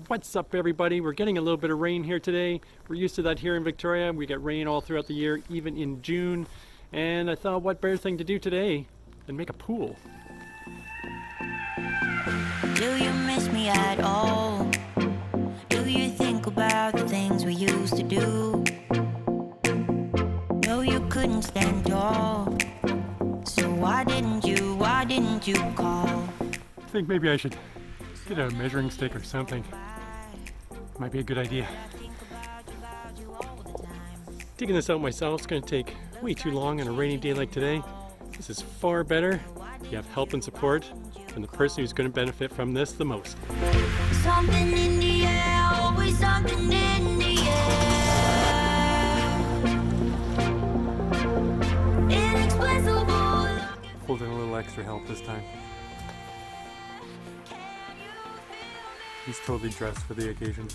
What's up, everybody? We're getting a little bit of rain here today. We're used to that here in Victoria. We get rain all throughout the year, even in June. And I thought, what better thing to do today than make a pool? Do you miss me at all? Do you think about the things we used to do? No, you couldn't stand tall. So why didn't you call? I think maybe I should get a measuring stick or something. Might be a good idea. Digging this out myself is going to take way too long on a rainy day like today. This is far better if you have help and support from the person who's going to benefit from this the most. Something in the air, always something in the air. Inexplicable. Pulled in a little extra help this time. He's totally dressed for the occasion.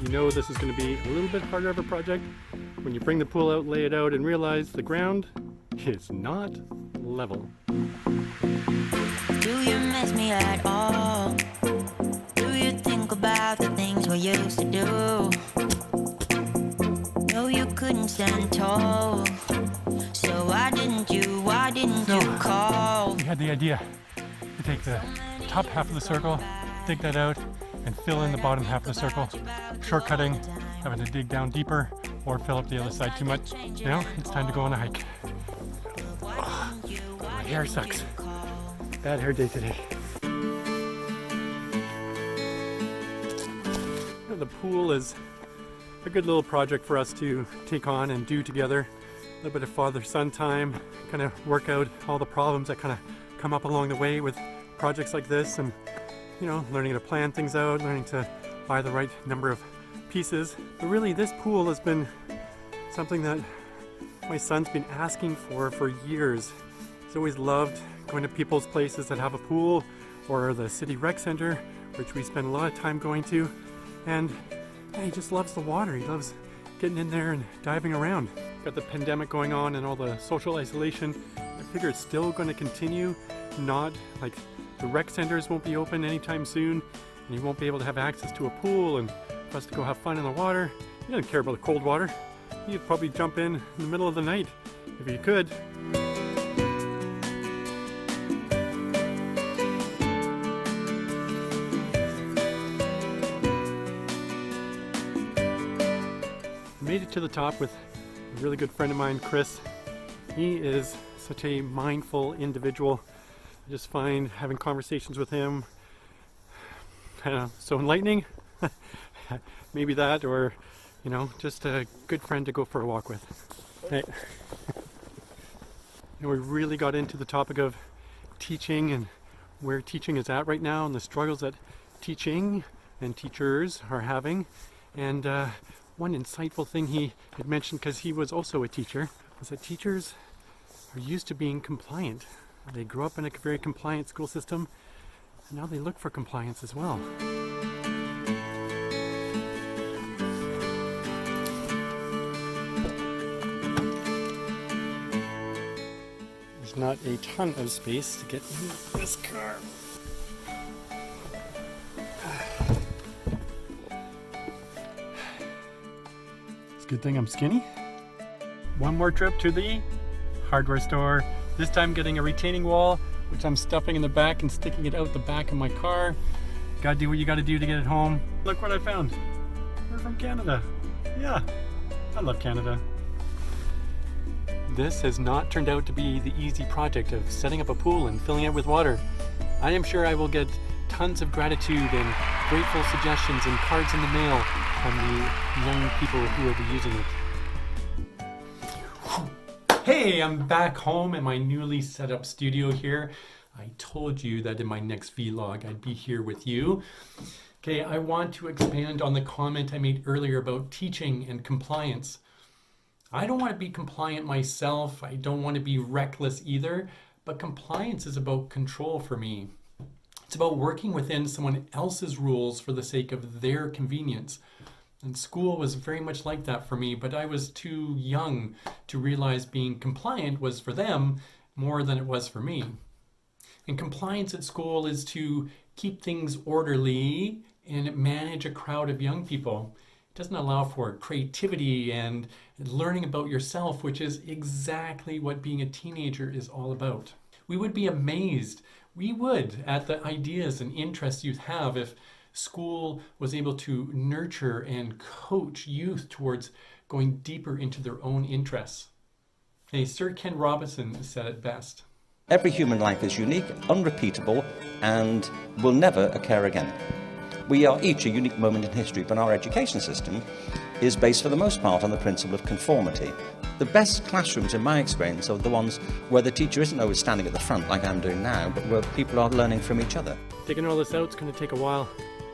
You know this is going to be a little bit harder of a project when you bring the pool out, lay it out, and realize the ground is not level. Do you miss me at all? Do you think about the things we used to do? No, you couldn't stand tall. So why didn't you call? We had the idea to take the top half of the circle, dig that out, and fill in the bottom half of the circle. Shortcutting, having to dig down deeper, or fill up the other side too much. Now it's time to go on a hike. My hair sucks. Bad hair day today. The pool is a good little project for us to take on and do together. A little bit of father-son time, kind of work out all the problems that kind of come up along the way with projects like this, and learning to plan things out, learning to buy the right number of pieces. But really, this pool has been something that my son's been asking for years. He's always loved going to people's places that have a pool, or the city rec center, which we spend a lot of time going to. And he just loves the water. He loves getting in there and diving around. Got the pandemic going on and all the social isolation. I figure it's still going to continue. Not like the rec centers won't be open anytime soon, and you won't be able to have access to a pool and for us to go have fun in the water. You don't care about the cold water. You'd probably jump in the middle of the night if you could. Made it to the top with a really good friend of mine, Chris. He is such a mindful individual. I just find having conversations with him so enlightening. Maybe that, or just a good friend to go for a walk with. Hey. We really got into the topic of teaching and where teaching is at right now and the struggles that teaching and teachers are having. And one insightful thing he had mentioned, because he was also a teacher, was that teachers are used to being compliant. They grew up in a very compliant school system, and now they look for compliance as well. There's not a ton of space to get in this car. It's a good thing I'm skinny. One more trip to the hardware store. This time getting a retaining wall, which I'm stuffing in the back and sticking it out the back of my car. Gotta do what you gotta do to get it home. Look what I found. We're from Canada. Yeah, I love Canada. This has not turned out to be the easy project of setting up a pool and filling it with water. I am sure I will get tons of gratitude and grateful suggestions and cards in the mail from the young people who will be using it. Hey, I'm back home in my newly set up studio here. I told you that in my next vlog I'd be here with you. Okay, I want to expand on the comment I made earlier about teaching and compliance. I don't want to be compliant myself. I don't want to be reckless either, but compliance is about control for me. It's about working within someone else's rules for the sake of their convenience. And school was very much like that for me, but I was too young to realize being compliant was for them more than it was for me. And compliance at school is to keep things orderly and manage a crowd of young people. It doesn't allow for creativity and learning about yourself, which is exactly what being a teenager is all about. We would be amazed, we would, at the ideas and interests youth have if school was able to nurture and coach youth towards going deeper into their own interests. Hey, Sir Ken Robinson said it best. Every human life is unique, unrepeatable, and will never occur again. We are each a unique moment in history, but our education system is based for the most part on the principle of conformity. The best classrooms, in my experience, are the ones where the teacher isn't always standing at the front like I'm doing now, but where people are learning from each other. Digging all this out is going to take a while.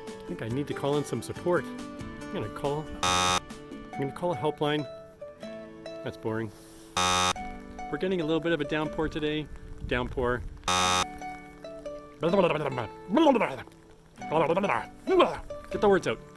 I think I need to call in some support. I'm going to call a helpline. That's boring. We're getting a little bit of a downpour today. Downpour. Get the words out.